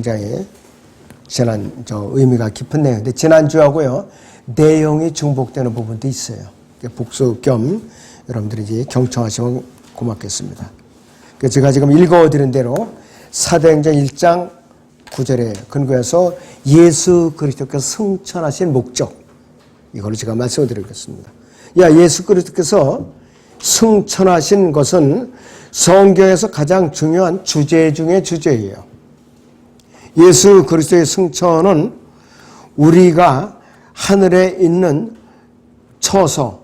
굉장히 의미가 깊은 내용인데, 지난주하고요, 내용이 중복되는 부분도 있어요. 복습 겸 여러분들이 이제 경청하시면 고맙겠습니다. 제가 지금 읽어드린 대로 사도행전 1장 9절에 근거해서 예수 그리스도께서 승천하신 목적, 이걸로 제가 말씀을 드리겠습니다. 예수 그리스도께서 승천하신 것은 성경에서 가장 중요한 주제 중의 주제예요. 예수 그리스도의 승천은 우리가 하늘에 있는 처소,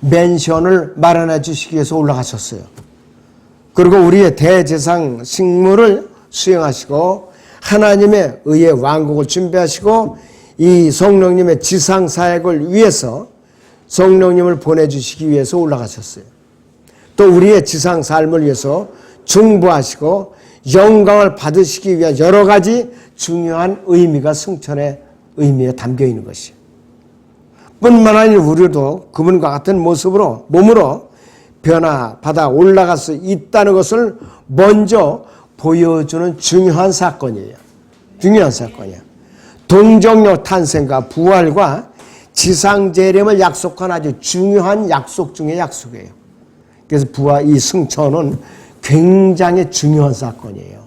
맨션을 마련해 주시기 위해서 올라가셨어요. 그리고 우리의 대제상 식물을 수행하시고 하나님의 의의 왕국을 준비하시고 이 성령님의 지상 사역을 위해서 성령님을 보내주시기 위해서 올라가셨어요. 또 우리의 지상 삶을 위해서 중보하시고 영광을 받으시기 위한 여러 가지 중요한 의미가 승천의 의미에 담겨 있는 것이에요. 뿐만 아니라 우리도 그분과 같은 모습으로 몸으로 변화받아 올라갈 수 있다는 것을 먼저 보여주는 중요한 사건이에요. 중요한 사건이에요. 동정녀 탄생과 부활과 지상재림을 약속한 아주 중요한 약속 중의 약속이에요. 그래서 이 승천은 굉장히 중요한 사건이에요.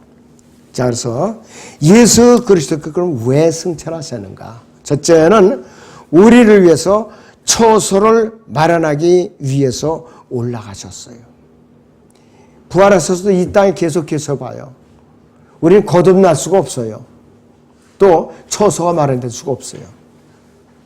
자, 그래서 예수 그리스도께서 그럼 왜 승천하셨는가? 첫째는 우리를 위해서 처소를 마련하기 위해서 올라가셨어요. 부활하셔서도 이 땅에 계속해서 봐요. 우리는 거듭날 수가 없어요. 또 처소가 마련될 수가 없어요.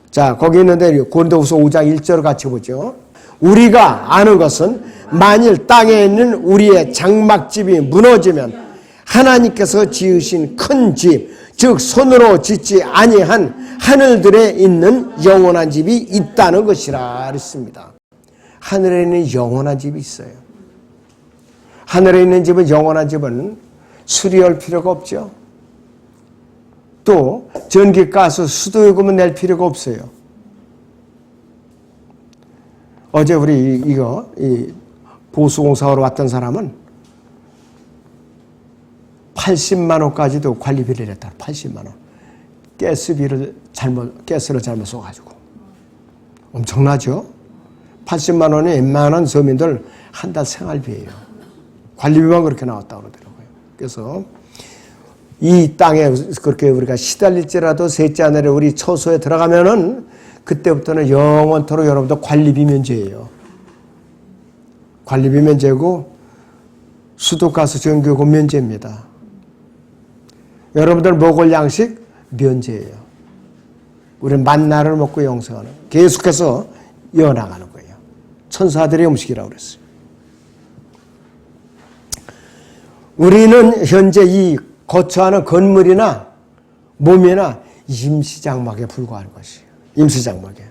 자, 거기 있는데 고린도후서 5장 1절을 같이 보죠. 우리가 아는 것은 만일 땅에 있는 우리의 장막집이 무너지면 하나님께서 지으신 큰 집, 즉 손으로 짓지 아니한 하늘들에 있는 영원한 집이 있다는 것이라 그랬습니다. 하늘에 있는 영원한 집이 있어요. 하늘에 있는 집은, 영원한 집은 수리할 필요가 없죠. 또 전기가스, 수도요금은 낼 필요가 없어요. 어제 우리 이 보수공사하러 왔던 사람은 80만 원까지도 관리비를 냈다. 80만 원. 가스를 잘못 써가지고. 엄청나죠? 80만 원이 웬만한 서민들 한 달 생활비예요. 관리비만 그렇게 나왔다고 그러더라고요. 그래서 이 땅에 그렇게 우리가 시달릴지라도 셋째 하늘에 우리 처소에 들어가면은 그때부터는 영원토록 여러분들 관리비 면제예요. 관리비 면제고 수도가스 전기요금 면제입니다. 여러분들 먹을 양식 면제예요. 우리는 만나를 먹고 영생하는, 계속해서 이어나가는 거예요. 천사들의 음식이라고 그랬어요. 우리는 현재 이 거처하는 건물이나 몸이나 임시장막에 불과한 것이에요. 임시장막에.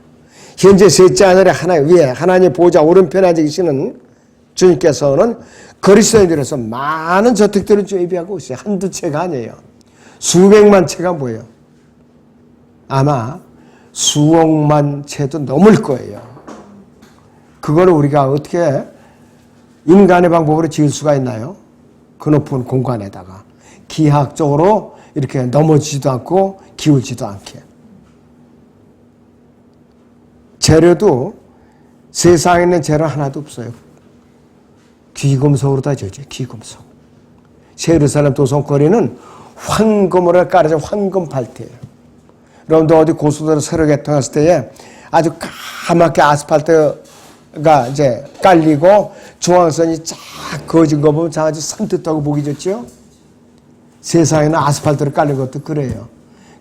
현재 셋째 하늘에 위에 하나님 보좌 오른편에 앉아 계시는 주님께서는 그리스도인들에서 많은 저택들을 예비하고 있어요. 한두 채가 아니에요. 수백만 채가 뭐예요? 아마 수억만 채도 넘을 거예요. 그거를 우리가 어떻게 인간의 방법으로 지을 수가 있나요? 그 높은 공간에다가 기하학적으로 이렇게 넘어지지도 않고 기울지도 않게. 재료도 세상에 있는 재료 하나도 없어요. 귀금속으로 다 지어져요. 귀금속. 예루살렘 도성거리는 황금으로 깔아진 황금 팔대예요. 여러분도 어디 고속도로 새로 개통했을 때에 아주 까맣게 아스팔트가 이제 깔리고 중앙선이 쫙 그어진 거 보면 아주 산뜻하고 보기 좋죠? 세상에는 아스팔트로 깔린 것도 그래요.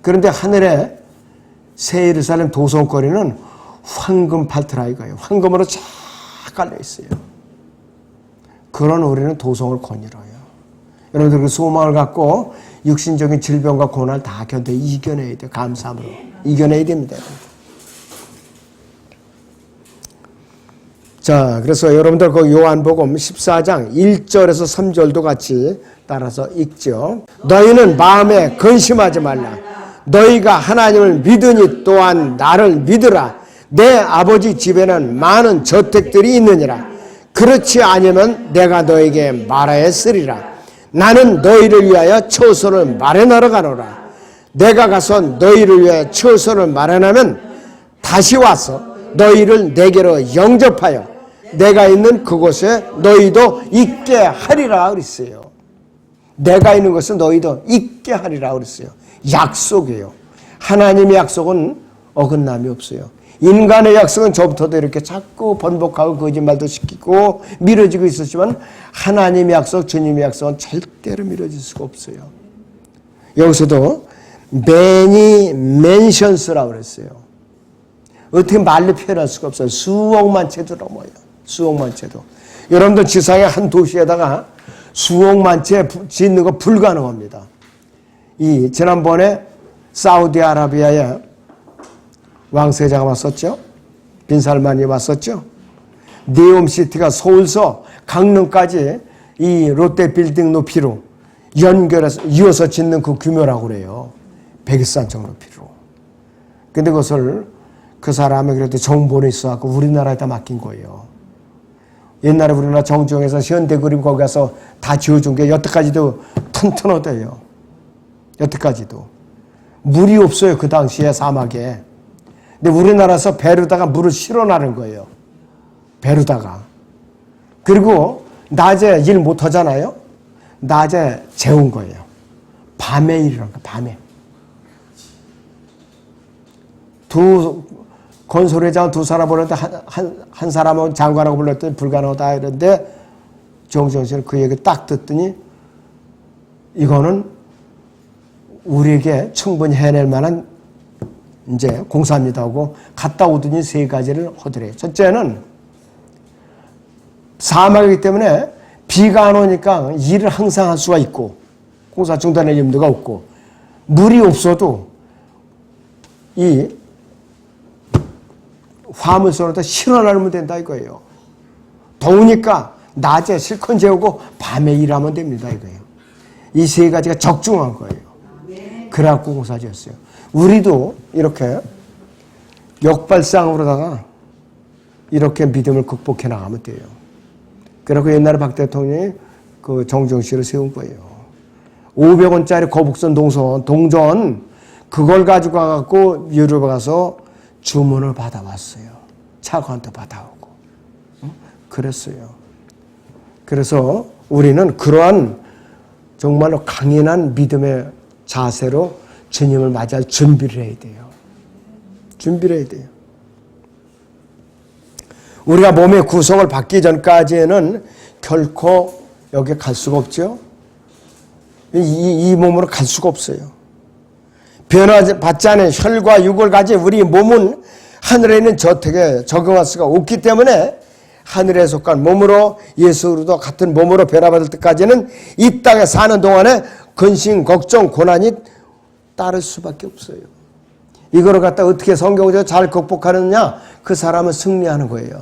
그런데 하늘에 새 예루살렘 도성거리는 황금 팔트라 이거예요. 황금으로 쫙 깔려 있어요. 그런 우리는 도성을 거닐어요. 여러분들 그 소망을 갖고 육신적인 질병과 고난을 다 이겨내야 돼요. 감사함으로. 이겨내야 됩니다. 자, 그래서 여러분들 그 요한복음 14장 1절에서 3절도 같이 따라서 읽죠. 너희는 마음에 근심하지 말라. 너희가 하나님을 믿으니 또한 나를 믿으라. 내 아버지 집에는 많은 저택들이 있느니라. 그렇지 아니면 내가 너에게 말하였으리라. 나는 너희를 위하여 처소를 마련하러 가노라. 내가 가서 너희를 위하여 처소를 마련하면 다시 와서 너희를 내게로 영접하여 내가 있는 그곳에 너희도 있게 하리라 그랬어요. 내가 있는 곳에 너희도 있게 하리라 그랬어요. 약속이에요. 하나님의 약속은 어긋남이 없어요. 인간의 약속은 저부터도 이렇게 자꾸 번복하고 거짓말도 시키고 미뤄지고 있었지만 하나님의 약속, 주님의 약속은 절대로 미뤄질 수가 없어요. 여기서도 many mentions라고 그랬어요. 어떻게 말로 표현할 수가 없어요. 수억만 채도 넘어요. 수억만 채도. 여러분들 지상의 한 도시에다가 수억만 채 짓는 거 불가능합니다. 지난번에 사우디아라비아에 왕세자가 왔었죠. 빈살만이 왔었죠. 네옴시티가 서울서 강릉까지 이 롯데빌딩 높이로 연결해서 이어서 짓는 그 규모라고 그래요. 백이산청 높이로. 근데 그것을 그 사람이 그래도 정보는 있어갖고 우리나라에다 맡긴 거예요. 옛날에 우리나라 정주영에서 현대그림 거기 가서 다 지어준 게 여태까지도 튼튼하대요. 여태까지도. 물이 없어요. 그 당시에 사막에. 근데 우리나라에서 배로다가 물을 실어나는 거예요. 배로다가. 그리고 낮에 일 못하잖아요. 낮에 재운 거예요. 밤에 일이라는 거예요. 밤에. 건설회장 두 사람 불렀는데 한 사람은 장관하고 불렀더니 불가능하다 이런데 정주영 씨는 그 얘기 딱 듣더니 이거는 우리에게 충분히 해낼 만한 이제 공사입니다 하고 갔다 오더니 세 가지를 하더래요. 첫째는 사막이기 때문에 비가 안 오니까 일을 항상 할 수가 있고 공사 중단할 염두가 없고 물이 없어도 이 화물선에다 실어나르면 된다 이거예요. 더우니까 낮에 실컷 재우고 밤에 일하면 됩니다 이거예요. 이 세 가지가 적중한 거예요. 그래갖고 공사지었어요. 우리도 이렇게 역발상으로다가 이렇게 믿음을 극복해 나가면 돼요. 그래갖고 옛날에 박 대통령이 그 정정씨를 세운 거예요. 500원짜리 거북선 동전 그걸 가지고 가갖고 유럽에 가서 주문을 받아왔어요. 차관도 받아오고. 그랬어요. 그래서 우리는 그러한 정말로 강인한 믿음의 자세로 주님을 맞이할 준비를 해야 돼요. 준비를 해야 돼요. 우리가 몸의 구성을 받기 전까지는 결코 여기 갈 수가 없죠. 이 몸으로 갈 수가 없어요. 변화받지 않은 혈과 육을 가진 우리 몸은 하늘에 있는 저택에 적응할 수가 없기 때문에 하늘에 속한 몸으로 예수 그리스도 같은 몸으로 변화받을 때까지는 이 땅에 사는 동안에 근심, 걱정, 고난이 따를 수밖에 없어요. 이거를 갖다 어떻게 성경적으로 잘 극복하느냐? 그 사람은 승리하는 거예요.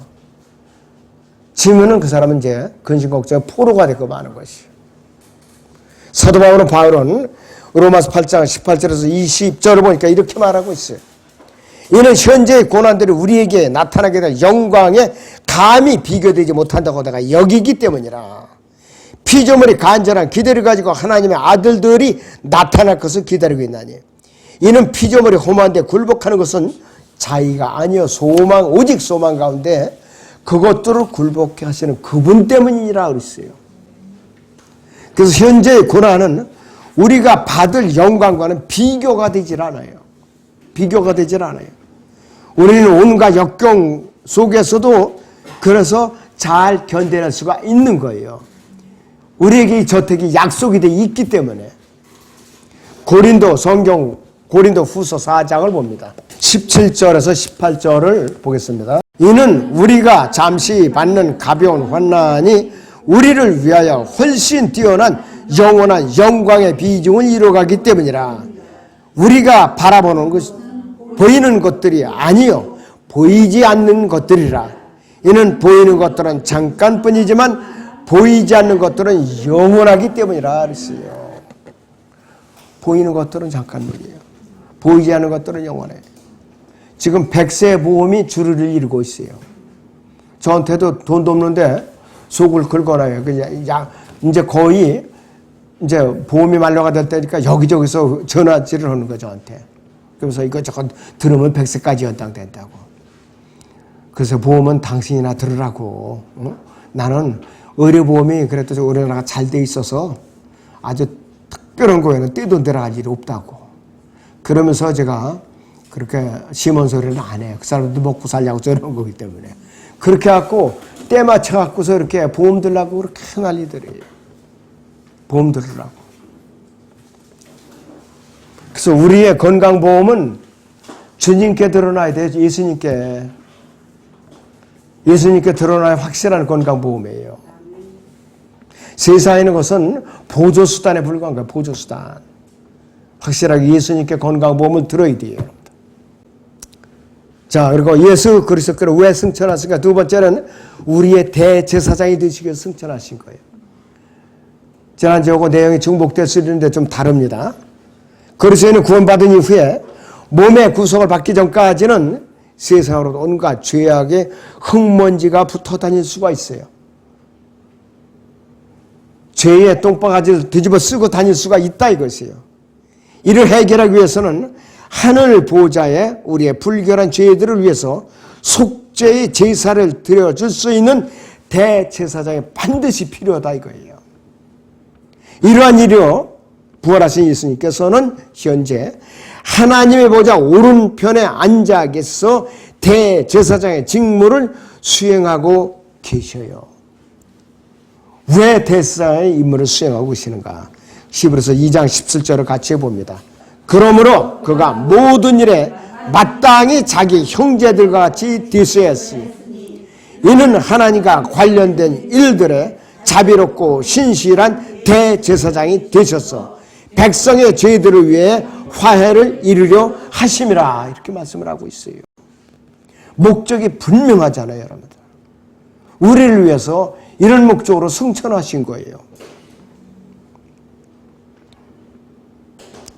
지면은 그 사람은 이제 근심, 걱정의 포로가 되고 마는 것이에요. 사도 바울은 로마서 8장 18절에서 20절을 보니까 이렇게 말하고 있어요. 이는 현재의 고난들이 우리에게 나타나게 될 영광에 감히 비교되지 못한다고 내가 여기기 때문이라. 피조물이 간절한 기대를 가지고 하나님의 아들들이 나타날 것을 기다리고 있나니 이는 피조물이 험한데 굴복하는 것은 자의가 아니요 오직 소망 가운데 그것들을 굴복해 하시는 그분 때문이라 그랬어요. 그래서 현재의 고난은 우리가 받을 영광과는 비교가 되질 않아요. 비교가 되질 않아요. 우리는 온갖 역경 속에서도 그래서 잘 견뎌낼 수가 있는 거예요. 우리에게 이 저택이 약속이 돼 있기 때문에. 고린도 후서 4장을 봅니다. 17절에서 18절을 보겠습니다. 이는 우리가 잠시 받는 가벼운 환난이 우리를 위하여 훨씬 뛰어난 영원한 영광의 비중을 이루어가기 때문이라. 우리가 바라보는 것, 보이는 것들이 아니요 보이지 않는 것들이라. 이는 보이는 것들은 잠깐뿐이지만 보이지 않는 것들은 영원하기 때문이라 그랬어요. 보이는 것들은 잠깐뿐이에요. 보이지 않는 것들은 영원해요. 지금 100세 보험이 줄을 이루고 있어요. 저한테도 돈도 없는데 속을 긁어놔요. 이제 거의 이제 보험이 만료가 될 때니까 여기저기서 전화질을 하는 거죠, 저한테. 그래서 이것저것 들으면 100세까지 연장된다고. 그래서 보험은 당신이나 들으라고. 나는 의료보험이 그래도 우리나라가 잘 돼 있어서 아주 특별한 거에는 떼돈 들어갈 일이 없다고. 그러면서 제가 그렇게 심한 소리를 안 해요. 그 사람도 먹고 살려고 저런 거기 때문에. 그렇게 해갖고 때 맞춰갖고서 이렇게 보험 들라고 그렇게 난리들이에요. 보험 들으라고. 그래서 우리의 건강보험은 주님께 드러나야 돼요. 예수님께. 예수님께 드러나야 확실한 건강보험이에요. 세상에 있는 것은 보조수단에 불과한 거예요. 보조수단. 확실하게 예수님께 건강보험을 들어야 돼요. 자, 그리고 예수 그리스도께로 왜 승천하신가? 두 번째는 우리의 대제사장이 되시기 위해서 승천하신 거예요. 지난주하고 내용이 중복될 수 있는데 좀 다릅니다. 그리스도인은 구원받은 이후에 몸의 구속을 받기 전까지는 세상으로 온갖 죄악의 흙먼지가 붙어 다닐 수가 있어요. 죄의 똥바가지를 뒤집어 쓰고 다닐 수가 있다 이것이에요. 이를 해결하기 위해서는 하늘 보좌에 우리의 불결한 죄들을 위해서 속죄의 제사를 드려줄 수 있는 대제사장이 반드시 필요하다 이거예요. 이러한 일이요 부활하신 예수님께서는 현재 하나님의 보좌 오른편에 앉아 계셔서 대제사장의 직무를 수행하고 계셔요. 왜 대제사장의 임무를 수행하고 계시는가? 히브리서 2장 17절을 같이 해봅니다. 그러므로 그가 모든 일에 마땅히 자기 형제들과 같이 대수했으니 이는 하나님과 관련된 일들에 자비롭고 신실한 대제사장이 되셔서 백성의 죄들을 위해 화해를 이루려 하심이라 이렇게 말씀을 하고 있어요. 목적이 분명하잖아요, 여러분들. 우리를 위해서 이런 목적으로 승천하신 거예요.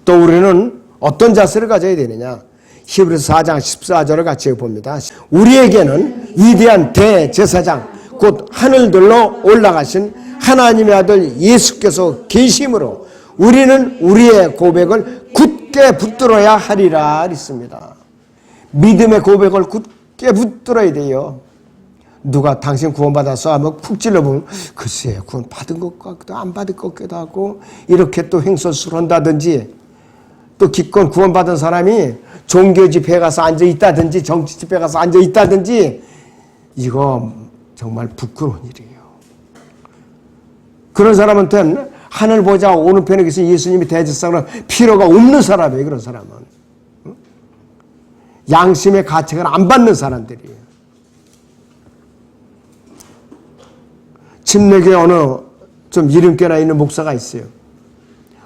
또 우리는 어떤 자세를 가져야 되느냐? 히브리서 4장 14절을 같이 봅니다. 우리에게는 위대한 대제사장 곧 하늘들로 올라가신 하나님의 아들 예수께서 계심으로 우리는 우리의 고백을 굳게 붙들어야 하리라 했습니다. 믿음의 고백을 굳게 붙들어야 돼요. 누가 당신 구원받았어 하면 쿡 찔러보면 글쎄 구원 받은 것 같기도 안 받은 것 같기도 하고 이렇게 또 횡설수설 한다든지 또 기껏 구원받은 사람이 종교 집회에 가서 앉아 있다든지 정치 집회에 가서 앉아 있다든지 이거 정말 부끄러운 일이에요. 그런 사람한테는 하늘 보자 오른편에 계신 예수님이 대제사장은 필요가 없는 사람이에요. 그런 사람은. 양심의 가책을 안 받는 사람들이에요. 침례교회 어느 좀 이름께나 있는 목사가 있어요.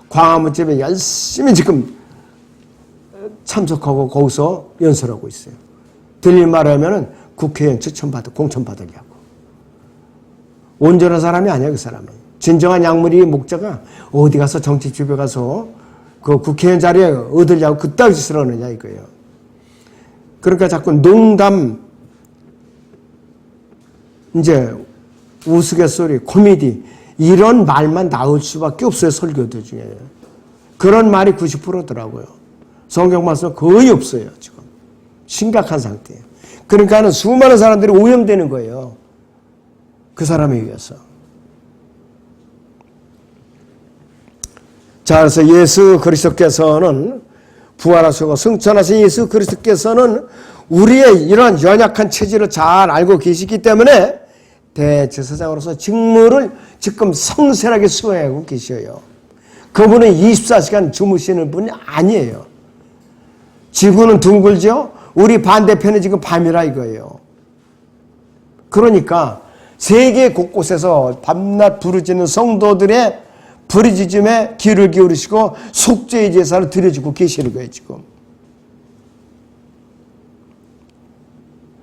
광화문집에 열심히 지금 참석하고 거기서 연설하고 있어요. 들릴 말하면은 국회의원 공천받으려고. 온전한 사람이 아니야, 그 사람은. 진정한 약물이 목자가 어디 가서 정치집에 가서 그 국회의원 자리에 얻으려고 그따위 짓을 하느냐 이거예요. 그러니까 자꾸 농담, 이제 우스갯소리, 코미디 이런 말만 나올 수밖에 없어요. 설교들 중에. 그런 말이 90%더라고요. 성경 말씀은 거의 없어요. 지금. 심각한 상태예요. 그러니까 수많은 사람들이 오염되는 거예요. 그 사람에 의해서. 자, 그래서 예수 그리스도께서는 부활하시고 승천하신 예수 그리스도께서는 우리의 이런 연약한 체질을 잘 알고 계시기 때문에 대제사장으로서 직무를 지금 성실하게 수행하고 계셔요. 그분은 24시간 주무시는 분이 아니에요. 지구는 둥글죠? 우리 반대편은 지금 밤이라 이거예요. 그러니까 세계 곳곳에서 밤낮 부르짖는 성도들의 부르짖음에 귀를 기울이시고 속죄의 제사를 드려주고 계시는 거예요, 지금.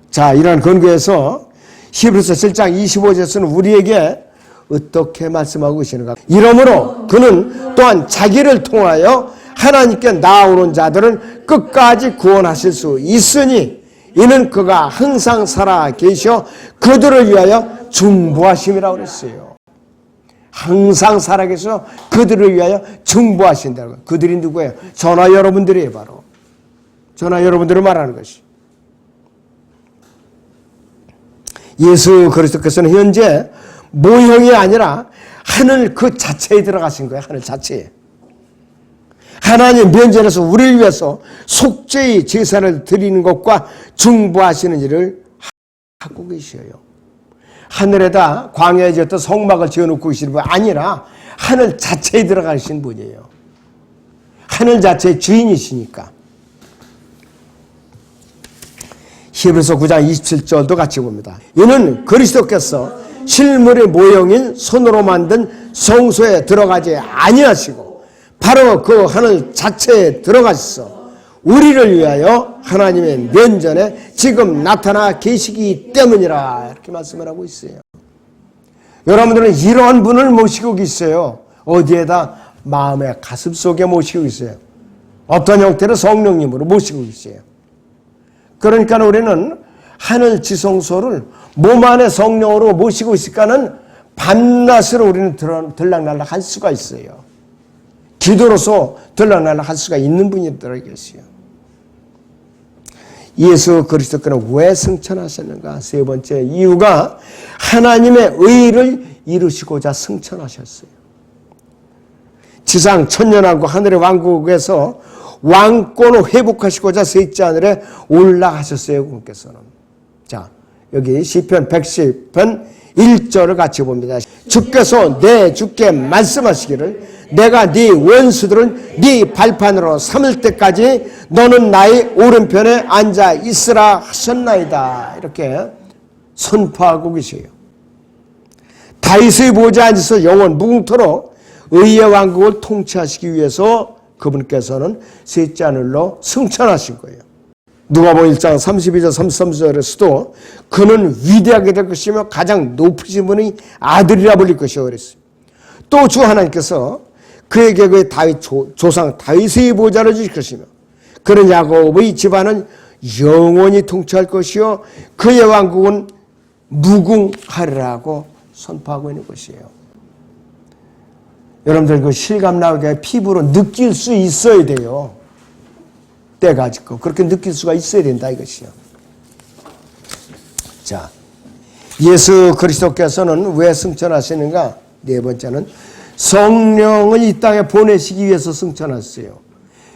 자, 이런 근거에서 히브리서 7장 25절에서는 우리에게 어떻게 말씀하고 계시는가? 이러므로 그는 또한 자기를 통하여 하나님께 나아오는 자들을 끝까지 구원하실 수 있으니 이는 그가 항상 살아 계셔 그들을 위하여 중보하심이라고 그랬어요. 항상 살아계셔서 그들을 위하여 중보하신다고. 그들이 누구예요? 저나 여러분들이에요. 바로 저나 여러분들을 말하는 것이. 예수 그리스도께서는 현재 모형이 아니라 하늘 그 자체에 들어가신 거예요. 하늘 자체에. 하나님 면전에서 우리를 위해서 속죄의 제사를 드리는 것과 중보하시는 일을 하고 계셔요. 하늘에다 광야에 지었던 성막을 지어놓고 계시는 분 아니라 하늘 자체에 들어가신 분이에요. 하늘 자체의 주인이시니까. 히브리서 9장 27절도 같이 봅니다. 이는 그리스도께서 실물의 모형인 손으로 만든 성소에 들어가지 아니하시고 바로 그 하늘 자체에 들어가셔서 우리를 위하여 하나님의 면전에 지금 나타나 계시기 때문이라 이렇게 말씀을 하고 있어요. 여러분들은 이러한 분을 모시고 계세요. 어디에다? 마음의 가슴 속에 모시고 있어요. 어떤 형태로? 성령님으로 모시고 계세요. 그러니까 우리는 하늘 지성소를 몸 안에 성령으로 모시고 있으니까는 밤낮으로 우리는 들락날락 할 수가 있어요. 기도로서 들락날락 할 수가 있는 분이 들어계세요. 예수 그리스도께는 왜 승천하셨는가? 세 번째 이유가 하나님의 의를 이루시고자 승천하셨어요. 지상 천년왕국 하늘의 왕국에서 왕권을 회복하시고자 셋째 하늘에 올라가셨어요. 그분께서는. 자, 여기 시편 110편 1절을 같이 봅니다. 주께서 내 주께 말씀하시기를 내가 네 원수들을 네 발판으로 삼을 때까지 너는 나의 오른편에 앉아 있으라 하셨나이다. 이렇게 선포하고 계세요. 다윗의 보좌에 앉아서 영원 무궁토록 의의 왕국을 통치하시기 위해서 그분께서는 셋째 하늘로 승천하신 거예요. 누가복음 1장 32절 33절에서도 그는 위대하게 될 것이며 가장 높으신 분의 아들이라 불릴 것이요 그랬어요. 또 주 하나님께서 그에게 그 다윗 조상 다윗의 보좌를 주실 것이며 그는 야곱의 집안은 영원히 통치할 것이요 그의 왕국은 무궁하리라고 선포하고 있는 것이에요. 여러분들 그 실감나게 피부로 느낄 수 있어야 돼요. 때가 짓고 그렇게 느낄 수가 있어야 된다 이것이요. 자, 예수 그리스도께서는 왜 승천하시는가? 네 번째는 성령을 이 땅에 보내시기 위해서 승천하셨어요.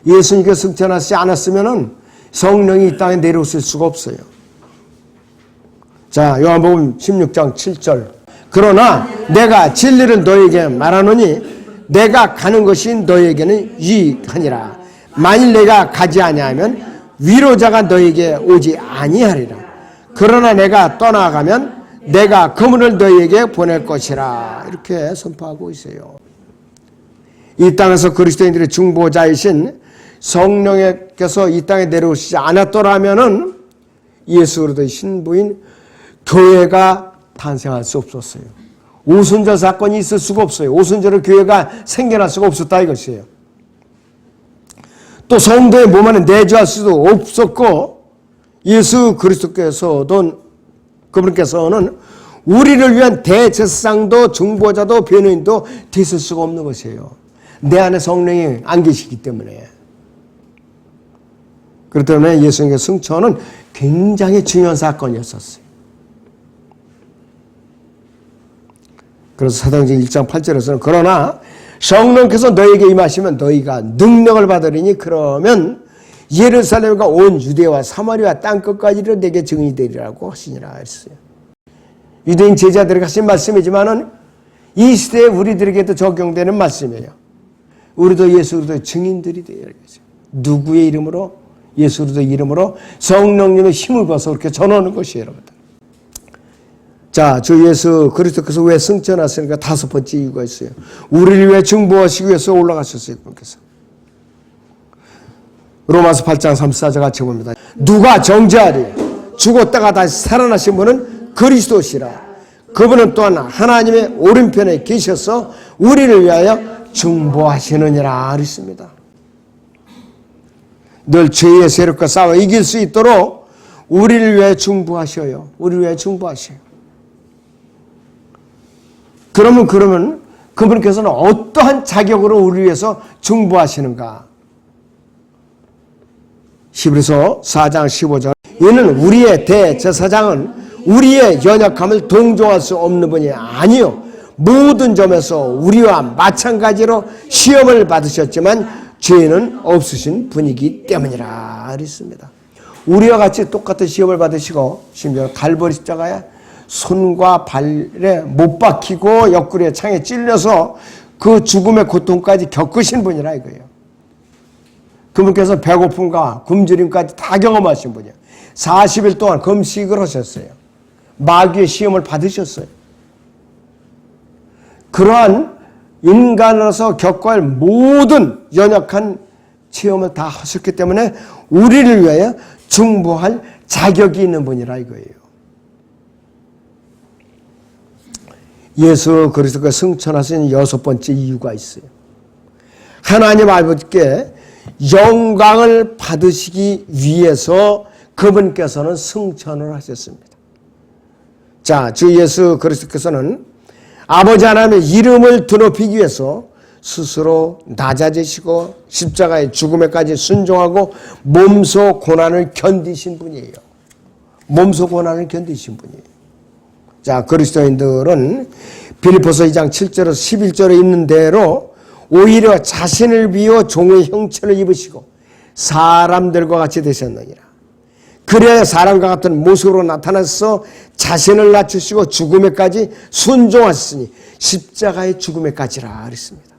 예수님께서 승천하시지 않았으면 성령이 이 땅에 내려오실 수가 없어요. 자, 요한복음 16장 7절 그러나 내가 진리를 너에게 말하노니 내가 가는 것이 너에게는 유익하니라. 만일 내가 가지 아니하면 위로자가 너에게 오지 아니하리라. 그러나 내가 떠나가면 내가 그분을 너에게 보낼 것이라. 이렇게 선포하고 있어요. 이 땅에서 그리스도인들의 중보자이신 성령께서 이 땅에 내려오시지 않았더라면은 예수 그리스도의 신부인 교회가 탄생할 수 없었어요. 오순절 사건이 있을 수가 없어요. 오순절을 교회가 생겨날 수가 없었다 이것이에요. 또 성도의 몸 안에 내주할 수도 없었고 예수 그리스도께서도 그분께서는 우리를 위한 대제사장도 중보자도 변호인도 되실 수가 없는 것이에요. 내 안에 성령이 안 계시기 때문에. 그렇기 때문에 예수님의 승천은 굉장히 중요한 사건이었었어요. 그래서 사도행전 1장 8절에서는 그러나 성령께서 너에게 임하시면 너희가 능력을 받으리니 그러면 예루살렘과 온 유대와 사마리아 땅끝까지로 내게 증인이 되리라고 하시니라 했어요. 유대인 제자들에게 하신 말씀이지만은 이 시대에 우리들에게도 적용되는 말씀이에요. 우리도 예수 그리스도의 증인들이 되어야 겠죠. 누구의 이름으로? 예수 그리스도의 이름으로 성령님의 힘을 받아서 그렇게 전하는 것이에요, 여러분들. 자, 주 예수 그리스도께서 왜 승천하시는가? 다섯 번째 이유가 있어요. 우리를 위해 중보하시기 위해서 올라가셨어요, 그분께서. 로마서 8장 34절 같이 봅니다. 누가 정죄하리? 죽었다가 다시 살아나신 분은 그리스도시라. 그분은 또한 하나님의 오른편에 계셔서 우리를 위하여 중보하시느니라 그랬습니다. 늘 죄의 세력과 싸워 이길 수 있도록 우리를 위해 중보하셔요. 우리를 위해 중보하셔요. 그러면 그분께서는 어떠한 자격으로 우리 위해서 중보하시는가? 히브리서 4장 15절 이는 우리의 대제사장은 우리의 연약함을 동정할 수 없는 분이 아니요 모든 점에서 우리와 마찬가지로 시험을 받으셨지만 죄는 없으신 분이기 때문이라 그랬습니다. 우리와 같이 똑같은 시험을 받으시고 심지어 갈보리 십자가에 손과 발에 못 박히고 옆구리에 창에 찔려서 그 죽음의 고통까지 겪으신 분이라 이거예요. 그분께서 배고픔과 굶주림까지 다 경험하신 분이에요. 40일 동안 금식을 하셨어요. 마귀의 시험을 받으셨어요. 그러한 인간으로서 겪어야 할 모든 연약한 체험을 다 하셨기 때문에 우리를 위하여 중보할 자격이 있는 분이라 이거예요. 예수 그리스도가 승천하신 6번째 이유가 있어요. 하나님 아버지께 영광을 받으시기 위해서 그분께서는 승천을 하셨습니다. 자, 주 예수 그리스도께서는 아버지 하나님의 이름을 드높이기 위해서 스스로 낮아지시고 십자가의 죽음에까지 순종하고 몸소 고난을 견디신 분이에요. 몸소 고난을 견디신 분이에요. 자, 그리스도인들은 빌립보서 2장 7절에서 11절에 있는 대로 오히려 자신을 비워 종의 형체를 입으시고 사람들과 같이 되셨느니라. 그래야 사람과 같은 모습으로 나타나서 자신을 낮추시고 죽음에까지 순종하셨으니 십자가의 죽음에까지라 그랬습니다.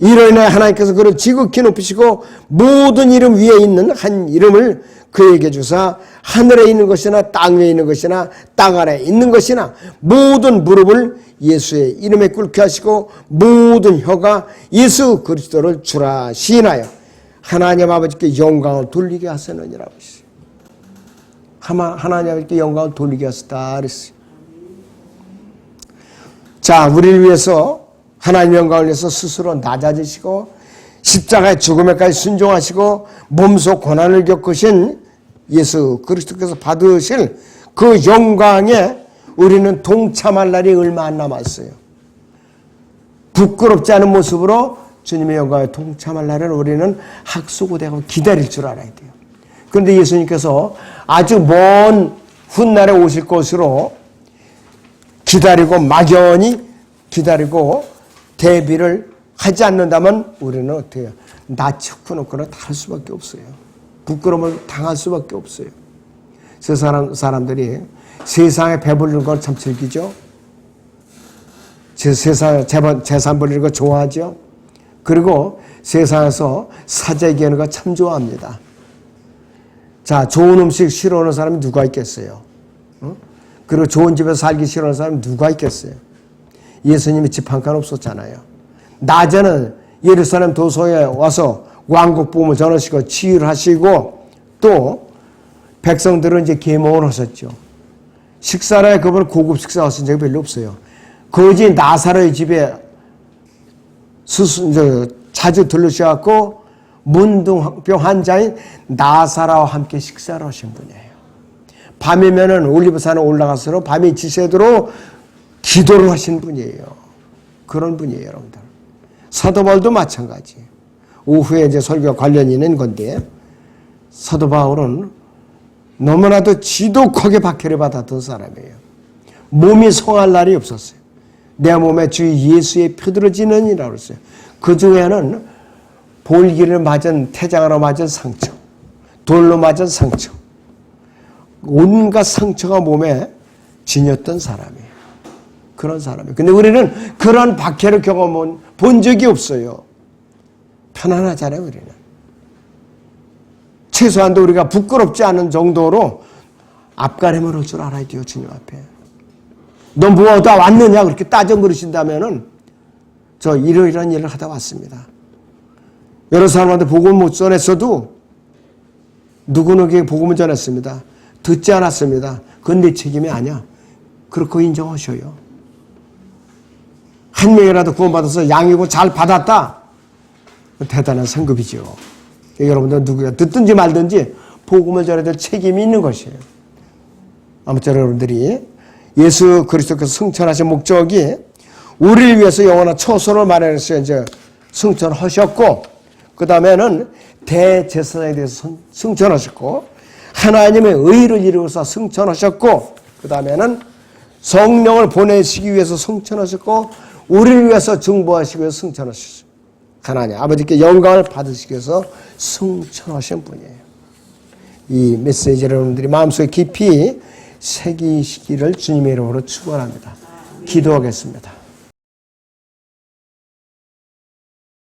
이로 인해 하나님께서 그를 지극히 높이시고 모든 이름 위에 있는 한 이름을 그에게 주사 하늘에 있는 것이나 땅 위에 있는 것이나 땅 아래에 있는 것이나 모든 무릎을 예수의 이름에 꿇게 하시고 모든 혀가 예수 그리스도를 주라 시인하여 하나님 아버지께 영광을 돌리게 하셨느니라 하시죠. 하나님 아버지께 영광을 돌리게 하셨다 그랬어요. 자, 우리를 위해서 하나님 영광을 위해서 스스로 낮아지시고 십자가의 죽음에까지 순종하시고 몸소 고난을 겪으신 예수 그리스도께서 받으실 그 영광에 우리는 동참할 날이 얼마 안 남았어요. 부끄럽지 않은 모습으로 주님의 영광에 동참할 날은 우리는 학수고대하고 기다릴 줄 알아야 돼요. 그런데 예수님께서 아주 먼 훗날에 오실 것으로 기다리고 막연히 기다리고 대비를 하지 않는다면 우리는 어떻게 해요? 낯이 놓고는 다를 수밖에 없어요. 부끄러움을 당할 수밖에 없어요. 사람들이 세상에 배부르는 걸 참 즐기죠. 세상에 재산 벌리는 거 좋아하죠. 그리고 세상에서 사재 얘기하는 거 참 좋아합니다. 자, 좋은 음식 싫어하는 사람이 누가 있겠어요? 그리고 좋은 집에서 살기 싫어하는 사람이 누가 있겠어요? 예수님이 집 한 칸 없었잖아요. 낮에는 예루살렘 도서에 와서 왕국복음을 전하시고 치유를 하시고 또 백성들은 이제 계몽을 하셨죠. 식사를 그분 고급 식사 하신 적이 별로 없어요. 거지 나사로의 집에 자주 들르셔갖고 문둥병 환자인 나사로와 함께 식사를 하신 분이에요. 밤이면은 올리브산에 올라가서 밤이 지새도록 기도를 하신 분이에요. 그런 분이에요, 여러분들. 사도 바울도 마찬가지. 오후에 이제 설교와 관련이 있는 건데 사도 바울은 너무나도 지독하게 박해를 받았던 사람이에요. 몸이 성할 날이 없었어요. 내 몸에 주 예수의 표들어지는이라고 했어요. 그 중에는 볼기를 맞은 태장으로 맞은 상처, 돌로 맞은 상처, 온갖 상처가 몸에 지녔던 사람이에요. 그런 사람이에요. 근데 우리는 그런 박해를 본 적이 없어요. 편안하잖아요, 우리는. 최소한도 우리가 부끄럽지 않은 정도로 앞가림을 할 줄 알아야 돼요, 주님 앞에. 너 뭐 하다 왔느냐? 그렇게 따져 물으신다면은 저 이러이러한 일을 하다 왔습니다. 여러 사람한테 복음을 못 전했어도 누구누구에게 복음을 전했습니다. 듣지 않았습니다. 그건 내 책임이 아니야. 그렇게 인정하셔요. 한 명이라도 구원받아서 양이고 잘 받았다. 대단한 상급이죠. 여러분들 누구가 듣든지 말든지 복음을 전해야 될 책임이 있는 것이에요. 아무튼 여러분들이 예수 그리스도께서 승천하신 목적이 우리를 위해서 영원한 처소를 마련해서 이제 승천하셨고, 그 다음에는 대제사장에 대해서 승천하셨고, 하나님의 의를 이루어서 승천하셨고, 그 다음에는 성령을 보내시기 위해서 승천하셨고, 우리를 위해서 중보하시기 위해서 승천하셨어요. 하나님 아버지께 영광을 받으시기 위해서 승천하신 분이에요. 이 메시지를 여러분들이 마음속에 깊이 새기시기를 주님의 이름으로 축원합니다. 기도하겠습니다.